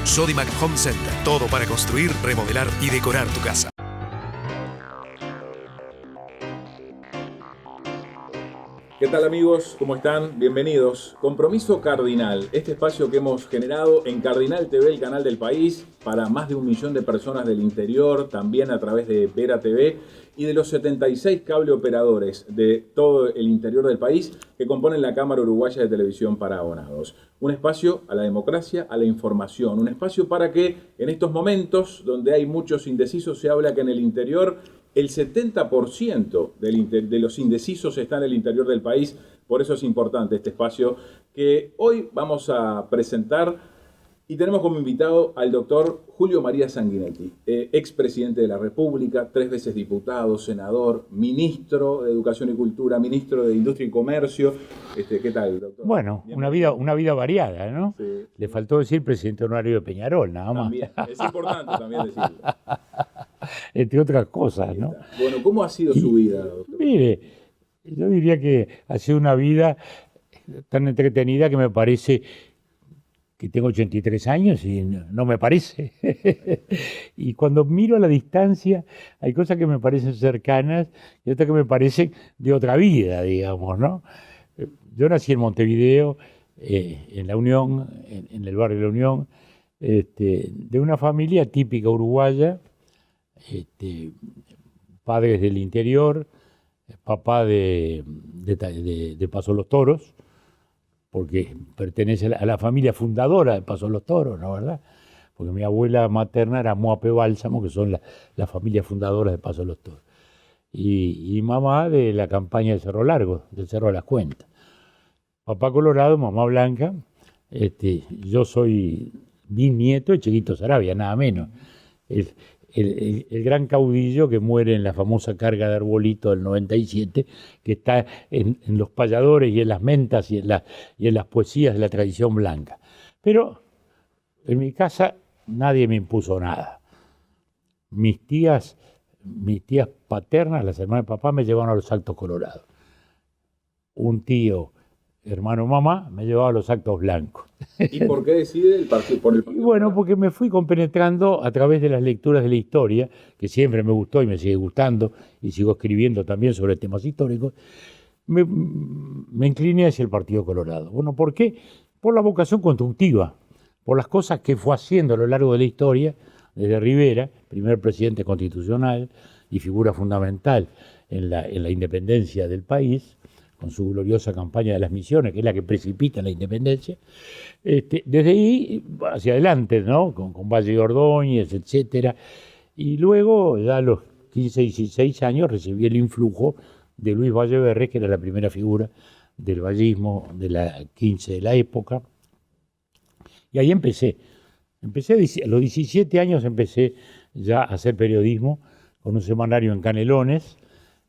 Sodimac Home Center. Todo para construir, remodelar y decorar tu casa. ¿Qué tal amigos? ¿Cómo están? Bienvenidos. Compromiso Cardinal, este espacio que hemos generado en Cardinal TV, el canal del país, para más de 1 millón de personas del interior, también a través de Vera TV y de los 76 cable operadores de todo el interior del país que componen la Cámara Uruguaya de Televisión para Abonados. Un espacio a la democracia, a la información, un espacio para que en estos momentos donde hay muchos indecisos se habla que en el interior el 70% de los indecisos está en el interior del país, por eso es importante este espacio que hoy vamos a presentar y tenemos como invitado al doctor Julio María Sanguinetti, expresidente de la República, 3 veces diputado, senador, ministro de Educación y Cultura, ministro de Industria y Comercio. ¿Qué tal, doctor? Bueno, una vida variada, ¿no? Sí. Le faltó decir presidente honorario de Peñarol, nada más. También, es importante también decirlo. Entre otras cosas, ¿no? Bueno, ¿cómo ha sido su vida, doctor? Mire, yo diría que ha sido una vida tan entretenida que me parece que tengo 83 años y no me parece. Y cuando miro a la distancia, hay cosas que me parecen cercanas y otras que me parecen de otra vida, digamos, ¿no? Yo nací en Montevideo, en La Unión, en el barrio de La Unión, de una familia típica uruguaya, padres del interior, papá de Paso Los Toros, porque pertenece a la familia fundadora de Paso Los Toros, ¿no, verdad? Porque mi abuela materna era Moape Bálsamo, que son la familia fundadora de Paso Los Toros. Y mamá de la campaña del Cerro Largo, del Cerro de las Cuentas. Papá colorado, mamá blanca. Yo soy bisnieto de Chiquito Saravia, nada menos. El gran caudillo que muere en la famosa carga de Arbolito del 97, que está en los payadores y en las mentas y en las poesías de la tradición blanca. Pero en mi casa nadie me impuso nada. Mis tías paternas, las hermanas de papá, me llevaron a los actos colorados. Un tío, hermano mamá, me llevaba a los actos blancos. ¿Y por qué decide el partido? Por el partido? Y bueno, porque me fui compenetrando a través de las lecturas de la historia, que siempre me gustó y me sigue gustando, y sigo escribiendo también sobre temas históricos, me incliné hacia el Partido Colorado. Bueno, ¿por qué? Por la vocación constructiva, por las cosas que fue haciendo a lo largo de la historia, desde Rivera, primer presidente constitucional y figura fundamental en la independencia del país, con su gloriosa campaña de las misiones, que es la que precipita la independencia, desde ahí hacia adelante, ¿no? Con Valle de Ordóñez, etcétera. Y luego, ya a los 15, 16 años, recibí el influjo de Luis Valleverres, que era la primera figura del vallismo de la 15 de la época. Y ahí empecé a los 17 años empecé ya a hacer periodismo con un semanario en Canelones,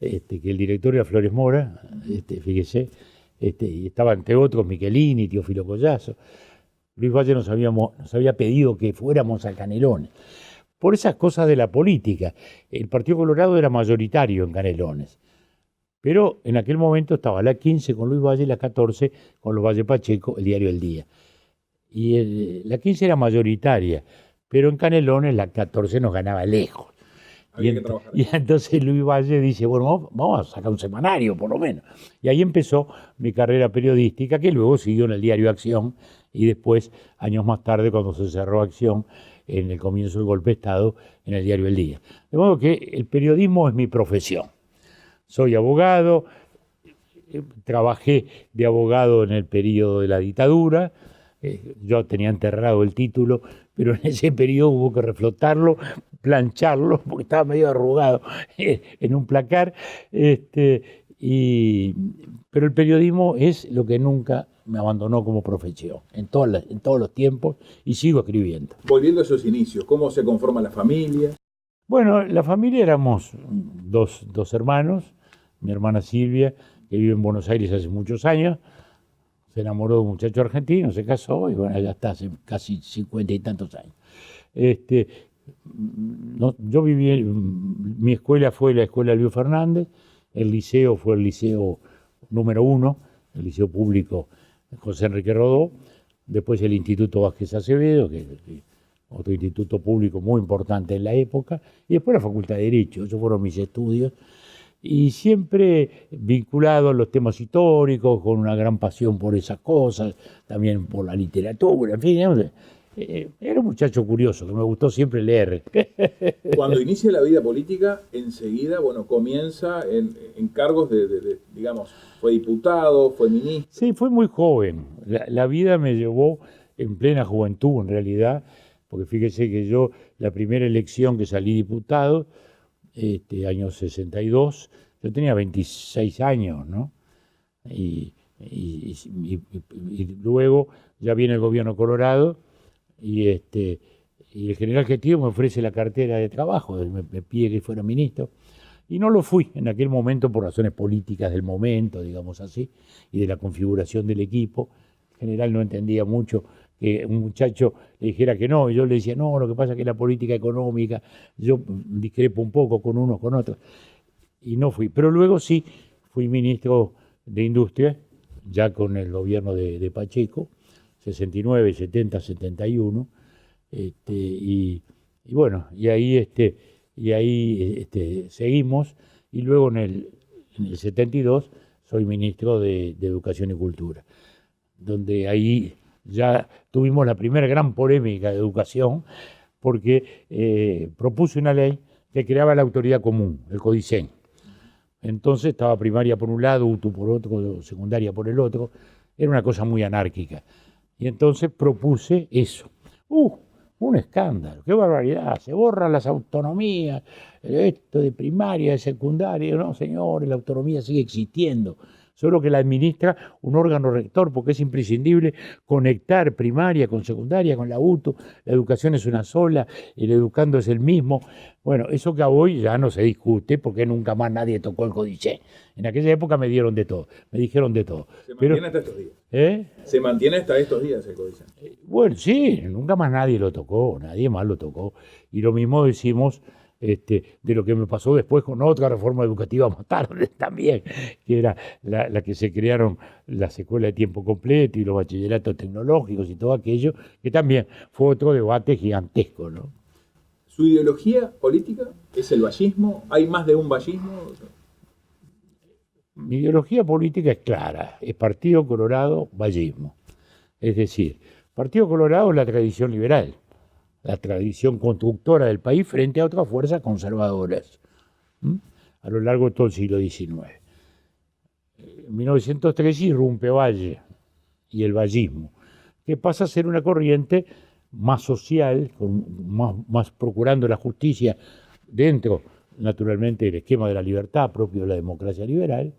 que el director era Flores Mora, fíjese, y estaba entre otros Michelini, Teófilo Collazo. Luis Valle nos había pedido que fuéramos a Canelones. Por esas cosas de la política, el Partido Colorado era mayoritario en Canelones, pero en aquel momento estaba la 15 con Luis Valle y la 14 con los Valle Pacheco, el diario El Día. Y la 15 era mayoritaria, pero en Canelones la 14 nos ganaba lejos. Y entonces Luis Valle dice, bueno, vamos a sacar un semanario por lo menos. Y ahí empezó mi carrera periodística, que luego siguió en el diario Acción, y después, años más tarde, cuando se cerró Acción, en el comienzo del golpe de Estado, en el diario El Día. De modo que el periodismo es mi profesión. Soy abogado, trabajé de abogado en el periodo de la dictadura. Yo tenía enterrado el título, pero en ese periodo hubo que reflotarlo, plancharlo, porque estaba medio arrugado en un placar. Pero el periodismo es lo que nunca me abandonó como profesión, en todos los tiempos, y sigo escribiendo. Volviendo a esos inicios, ¿cómo se conforma la familia? Bueno, la familia éramos dos hermanos, mi hermana Silvia, que vive en Buenos Aires hace muchos años, se enamoró de un muchacho argentino, se casó y bueno, ya está hace casi 50 y tantos años. Yo viví, mi escuela fue la escuela Luis Fernández, el liceo fue el liceo número 1, el liceo público José Enrique Rodó, después el Instituto Vázquez Acevedo, que otro instituto público muy importante en la época, y después la Facultad de Derecho. Esos fueron mis estudios. Y siempre vinculado a los temas históricos, con una gran pasión por esas cosas, también por la literatura, en fin, era un muchacho curioso, que me gustó siempre leer. Cuando inicia la vida política, enseguida, bueno, comienza en cargos digamos, fue diputado, fue ministro. Sí, fue muy joven. La vida me llevó en plena juventud, en realidad, porque fíjese que yo, la primera elección que salí diputado, año 62, yo tenía 26 años, ¿no? Y luego ya viene el gobierno Colorado y el general Getío me ofrece la cartera de trabajo, me pide que fuera ministro, y no lo fui en aquel momento por razones políticas del momento, digamos así, y de la configuración del equipo. El general no entendía mucho que un muchacho le dijera que no, y yo le decía, no, lo que pasa es que la política económica, yo discrepo un poco con unos, con otros, y no fui. Pero luego sí, fui ministro de Industria, ya con el gobierno de Pacheco, 69, 70, 71, y bueno, y ahí seguimos, y luego en el 72 soy ministro de Educación y Cultura, donde ahí ya tuvimos la primera gran polémica de educación, porque propuse una ley que creaba la autoridad común, el CODICEN. Entonces estaba primaria por un lado, UTU por otro, secundaria por el otro. Era una cosa muy anárquica. Y entonces propuse eso. Un escándalo, qué barbaridad, se borran las autonomías, esto de primaria, de secundaria. No, señores, la autonomía sigue existiendo. Solo que la administra un órgano rector, porque es imprescindible conectar primaria con secundaria, con la UTU. La educación es una sola, el educando es el mismo. Bueno, eso que hoy ya no se discute, porque nunca más nadie tocó el códice. En aquella época me dieron de todo, me dijeron de todo. Se mantiene hasta estos días. Se mantiene hasta estos días el códice. Bueno, sí, nunca más nadie lo tocó, nadie más lo tocó. Y lo mismo decimos de lo que me pasó después con otra reforma educativa más tarde también, que era la que se crearon las escuelas de tiempo completo y los bachilleratos tecnológicos y todo aquello, que también fue otro debate gigantesco, ¿no? ¿Su ideología política es el vallismo? ¿Hay más de un vallismo? Mi ideología política es clara, es Partido Colorado, vallismo. Es decir, Partido Colorado es la tradición liberal, la tradición constructora del país frente a otras fuerzas conservadoras, a lo largo de todo el siglo XIX. En 1903 irrumpe Valle y el vallismo, que pasa a ser una corriente más social, más procurando la justicia dentro, naturalmente, del esquema de la libertad propio de la democracia liberal,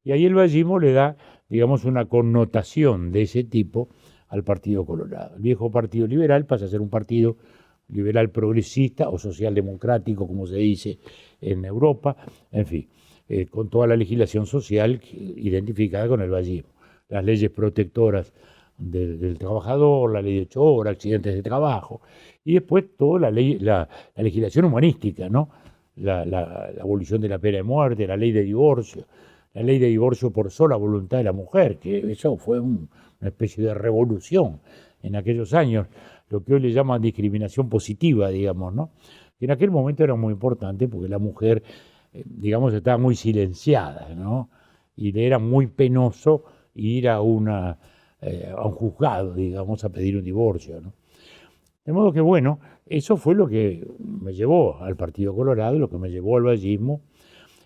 y ahí el vallismo le da, digamos, una connotación de ese tipo al Partido Colorado. El viejo Partido Liberal pasa a ser un partido liberal progresista o socialdemocrático, como se dice en Europa, en fin, con toda la legislación social identificada con el vallismo. Las leyes protectoras del trabajador, la ley de 8 horas, accidentes de trabajo, y después toda la legislación humanística, ¿no? La abolición de la pena de muerte, la ley de divorcio por sola voluntad de la mujer, que eso fue una especie de revolución en aquellos años, lo que hoy le llaman discriminación positiva, digamos, ¿no? Que en aquel momento era muy importante porque la mujer, digamos, estaba muy silenciada, ¿no? Y le era muy penoso ir a un juzgado, digamos, a pedir un divorcio, ¿no? De modo que, bueno, eso fue lo que me llevó al Partido Colorado, lo que me llevó al vallismo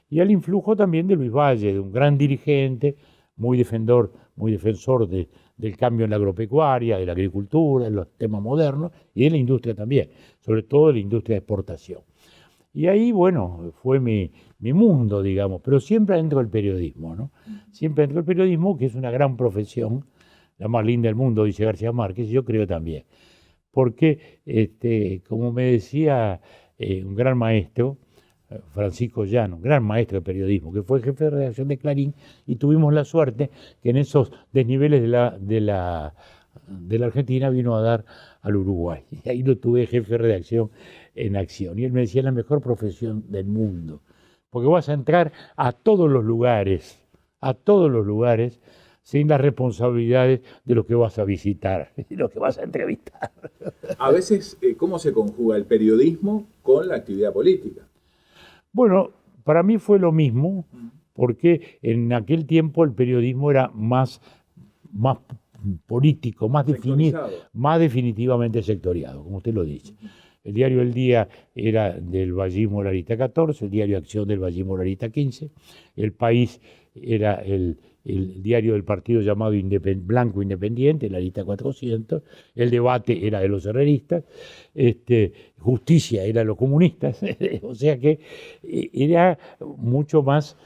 y al influjo también de Luis Valle, de un gran dirigente, muy defensor del cambio en la agropecuaria, de la agricultura, en los temas modernos y de la industria también, sobre todo de la industria de exportación. Y ahí, bueno, fue mi mundo, digamos, pero siempre dentro del periodismo, ¿no? Siempre dentro del periodismo, que es una gran profesión, la más linda del mundo, dice García Márquez, y yo creo también. Porque, como me decía un gran maestro, Francisco Llano, gran maestro de periodismo, que fue jefe de redacción de Clarín, y tuvimos la suerte que en esos desniveles de la Argentina vino a dar al Uruguay. Y ahí lo tuve jefe de redacción en acción. Y él me decía, la mejor profesión del mundo, porque vas a entrar a todos los lugares sin las responsabilidades de lo que vas a visitar y lo que vas a entrevistar. A veces, ¿cómo se conjuga el periodismo con la actividad política? Bueno, para mí fue lo mismo, porque en aquel tiempo el periodismo era más político, más definitivamente sectoriado, como usted lo dice. El diario El Día era del vallismo de la lista 14, el diario Acción del vallismo de la lista 15, El País era el diario del partido llamado Blanco Independiente, la lista 400, El Debate era de los herreristas, Justicia era de los comunistas, o sea que era mucho más,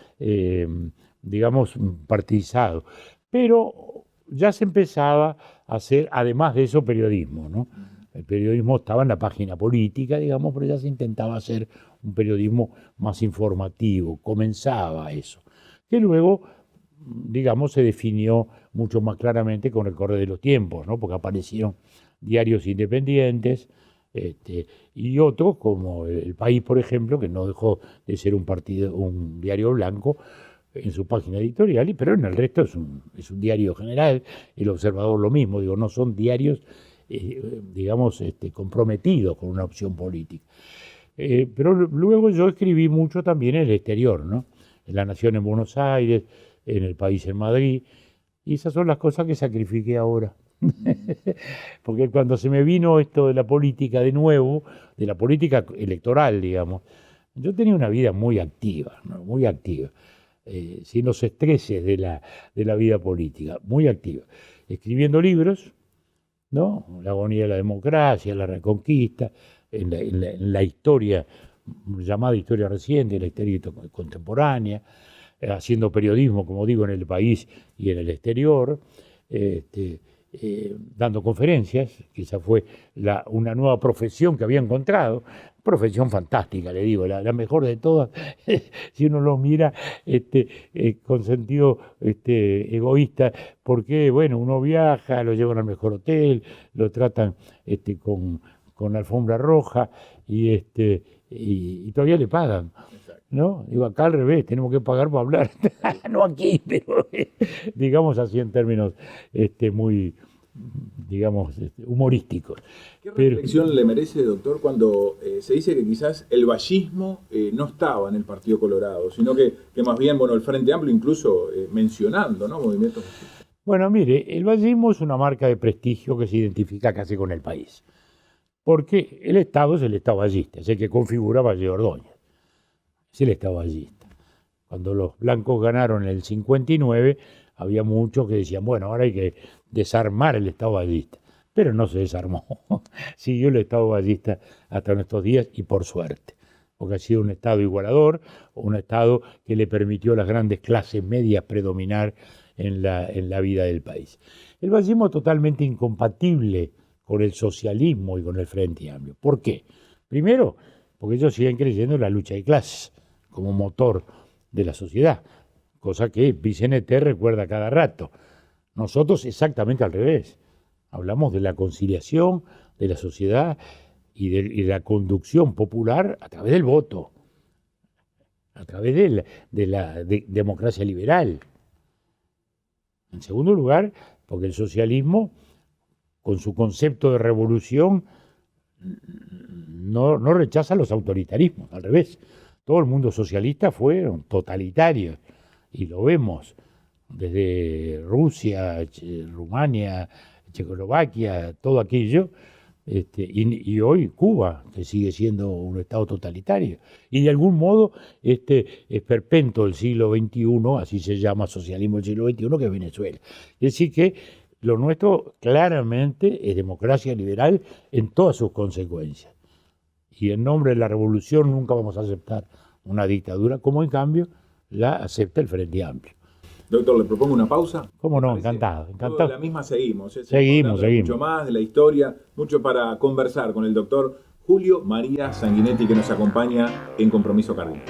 digamos, partidizado. Pero ya se empezaba a hacer, además de eso, periodismo, ¿no? El periodismo estaba en la página política, digamos, pero ya se intentaba hacer un periodismo más informativo, comenzaba eso, que luego, digamos, se definió mucho más claramente con el correr de los tiempos, ¿no? Porque aparecieron diarios independientes y otros, como El País, por ejemplo, que no dejó de ser un diario blanco en su página editorial, pero en el resto es un diario general. El Observador lo mismo, digo, no son diarios digamos, comprometidos con una opción política. Pero luego yo escribí mucho también en el exterior, ¿no? En La Nación en Buenos Aires, en El País en Madrid, y esas son las cosas que sacrifiqué ahora. Porque cuando se me vino esto de la política de nuevo, de la política electoral, digamos, yo tenía una vida muy activa, ¿no? Muy activa, sin los estreses de la vida política, muy activa, escribiendo libros, ¿no? La agonía de la democracia, la reconquista, en la historia, llamada historia reciente, la historia contemporánea, haciendo periodismo, como digo, en El País y en el exterior, dando conferencias, que esa fue una nueva profesión que había encontrado, profesión fantástica, le digo, la mejor de todas, si uno lo mira con sentido egoísta, porque bueno, uno viaja, lo llevan al mejor hotel, lo tratan con alfombra roja y todavía le pagan, ¿no? Digo, acá al revés, tenemos que pagar para hablar, no aquí, pero digamos así en términos muy, digamos, humorísticos. ¿Qué reflexión le merece, doctor, cuando se dice que quizás el vallismo no estaba en el Partido Colorado, sino que más bien, bueno, el Frente Amplio incluso mencionando, ¿no? Movimientos así? Bueno, mire, el vallismo es una marca de prestigio que se identifica casi con el país, porque el Estado es el Estado vallista, es el que configura Valle de Ordóñez, es el Estado vallista. Cuando los blancos ganaron en el 59, había muchos que decían, bueno, ahora hay que desarmar el Estado vallista, pero no se desarmó, siguió el Estado vallista hasta nuestros días y por suerte, porque ha sido un Estado igualador, un Estado que le permitió a las grandes clases medias predominar en la vida del país. El vallismo es totalmente incompatible con el socialismo y con el Frente Amplio. ¿Por qué? Primero, porque ellos siguen creyendo en la lucha de clases como motor de la sociedad, cosa que PCNT recuerda cada rato. Nosotros exactamente al revés. Hablamos de la conciliación de la sociedad y de la conducción popular a través del voto, a través de la democracia liberal. En segundo lugar, porque el socialismo, con su concepto de revolución, no rechaza los autoritarismos, al revés. Todo el mundo socialista fueron totalitarios, y lo vemos desde Rusia, Rumania, Checoslovaquia, todo aquello, y hoy Cuba, que sigue siendo un Estado totalitario. Y de algún modo esperpento del siglo XXI, así se llama socialismo del siglo XXI, que es Venezuela. Es decir que lo nuestro claramente es democracia liberal en todas sus consecuencias. Y en nombre de la revolución nunca vamos a aceptar una dictadura, como en cambio la acepta el Frente Amplio. Doctor, ¿le propongo una pausa? ¿Cómo no? Encantado. De la misma seguimos. Seguimos. Mucho más de la historia, mucho para conversar con el doctor Julio María Sanguinetti, que nos acompaña en Compromiso Cardinal.